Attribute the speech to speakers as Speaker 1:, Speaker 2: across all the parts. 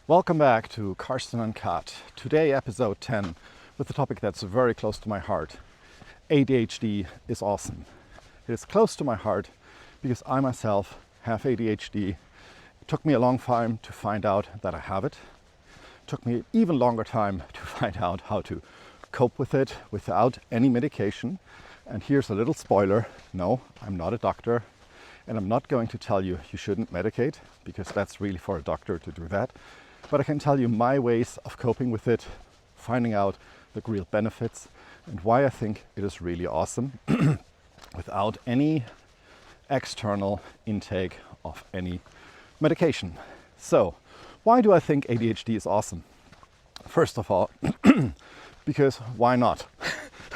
Speaker 1: Welcome back to Karsten Uncut. Today, episode 10, with a topic that's very close to my heart. ADHD is awesome. It is close to my heart because I myself have ADHD. It took me a long time to find out that I have it. It took me an even longer time to find out how to cope with it without any medication. And here's a little spoiler. No, I'm not a doctor. And I'm not going to tell you you shouldn't medicate, because that's really for a doctor to do that. But I can tell you my ways of coping with it, finding out the real benefits, and why I think it is really awesome without any external intake of any medication. So, why do I think ADHD is awesome? First of all, because why not?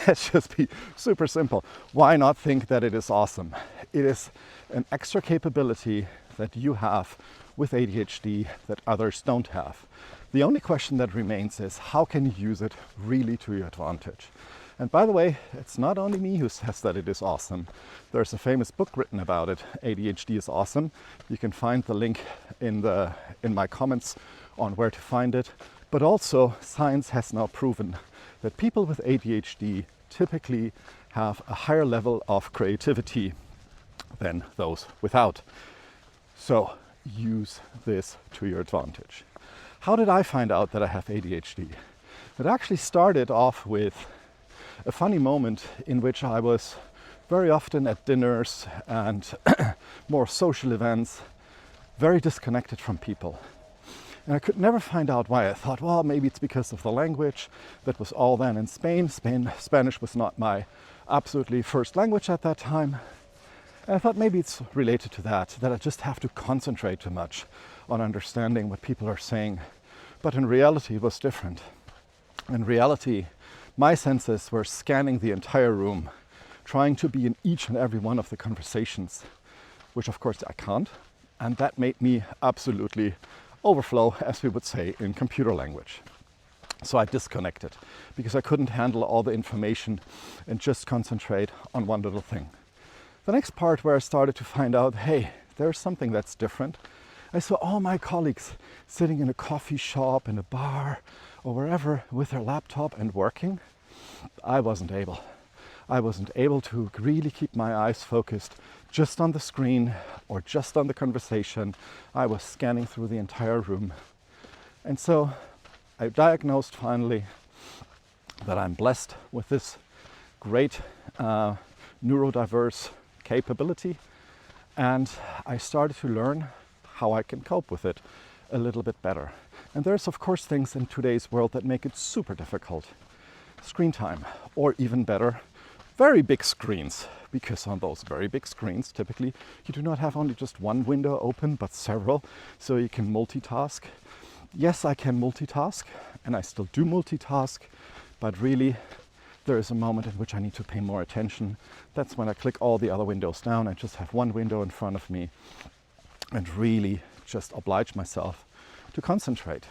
Speaker 1: Let's just be super simple. Why not think that it is awesome? It is an extra capability that you have with ADHD that others don't have. The only question that remains is, how can you use it really to your advantage? And by the way, it's not only me who says that it is awesome. There's a famous book written about it, ADHD is Awesome. You can find the link in my comments on where to find it. But also, science has now proven that people with ADHD typically have a higher level of creativity than those without. So use this to your advantage. How did I find out that I have ADHD? It actually started off with a funny moment in which I was very often at dinners and more social events, very disconnected from people. And I could never find out why. I thought, well, maybe it's because of the language. That was all then in Spain. Spanish was not my absolutely first language at that time. And I thought maybe it's related to that I just have to concentrate too much on understanding what people are saying. But in reality, it was different. In reality, my senses were scanning the entire room, trying to be in each and every one of the conversations, which of course I can't. And that made me absolutely overflow, as we would say in computer language. So I disconnected because I couldn't handle all the information and just concentrate on one little thing. The next part where I started to find out, hey, there's something that's different. I saw all my colleagues sitting in a coffee shop, in a bar, or wherever with their laptop and working. I wasn't able. I wasn't able to really keep my eyes focused just on the screen or just on the conversation. I was scanning through the entire room. And so I diagnosed finally that I'm blessed with this great neurodiverse capability, and I started to learn how I can cope with it a little bit better. And there's of course things in today's world that make it super difficult. Screen time, or even better, very big screens, because on those very big screens typically you do not have only just one window open but several, so you can multitask. Yes, I can multitask, and I still do multitask, but really there is a moment in which I need to pay more attention. That's when I click all the other windows down and just have one window in front of me and really just oblige myself to concentrate.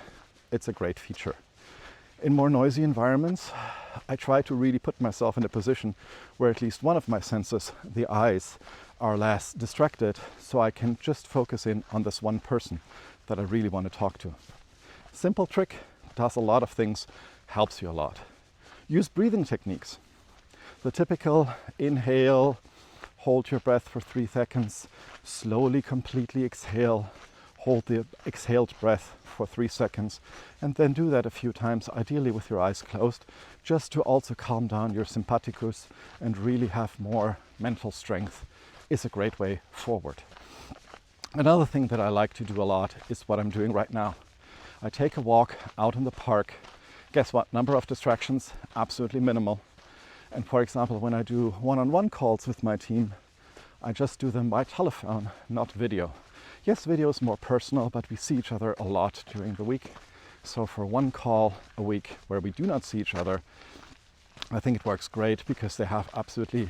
Speaker 1: It's a great feature. In more noisy environments, I try to really put myself in a position where at least one of my senses, the eyes, are less distracted, so I can just focus in on this one person that I really want to talk to. Simple trick, does a lot of things, helps you a lot. Use breathing techniques. The typical inhale, hold your breath for 3 seconds, slowly, completely exhale, hold the exhaled breath for 3 seconds, and then do that a few times, ideally with your eyes closed, just to also calm down your sympathicus and really have more mental strength is a great way forward. Another thing that I like to do a lot is what I'm doing right now. I take a walk out in the park. Guess what? Number of distractions, absolutely minimal. And for example, when I do one-on-one calls with my team, I just do them by telephone, not video. Yes, video is more personal, but we see each other a lot during the week. So for one call a week where we do not see each other, I think it works great because they have absolutely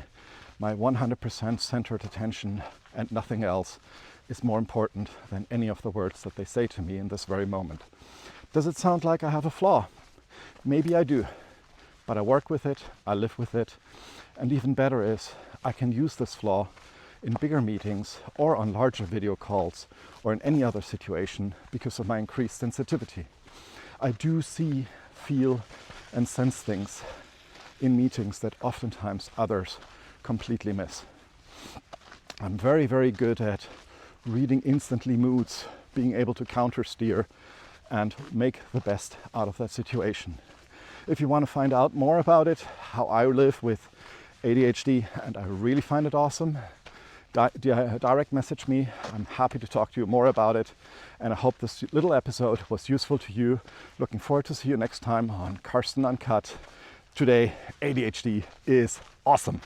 Speaker 1: my 100% centered attention, and nothing else is more important than any of the words that they say to me in this very moment. Does it sound like I have a flaw? Maybe I do, but I work with it, I live with it, and even better is I can use this flaw in bigger meetings or on larger video calls or in any other situation because of my increased sensitivity. I do see, feel and sense things in meetings that oftentimes others completely miss. I'm very, very good at reading instantly moods, being able to counter steer and make the best out of that situation. If you want to find out more about it, how I live with ADHD, and I really find it awesome, direct message me. I'm happy to talk to you more about it, and I hope this little episode was useful to you. Looking forward to see you next time on Karsten Uncut. Today, ADHD is awesome.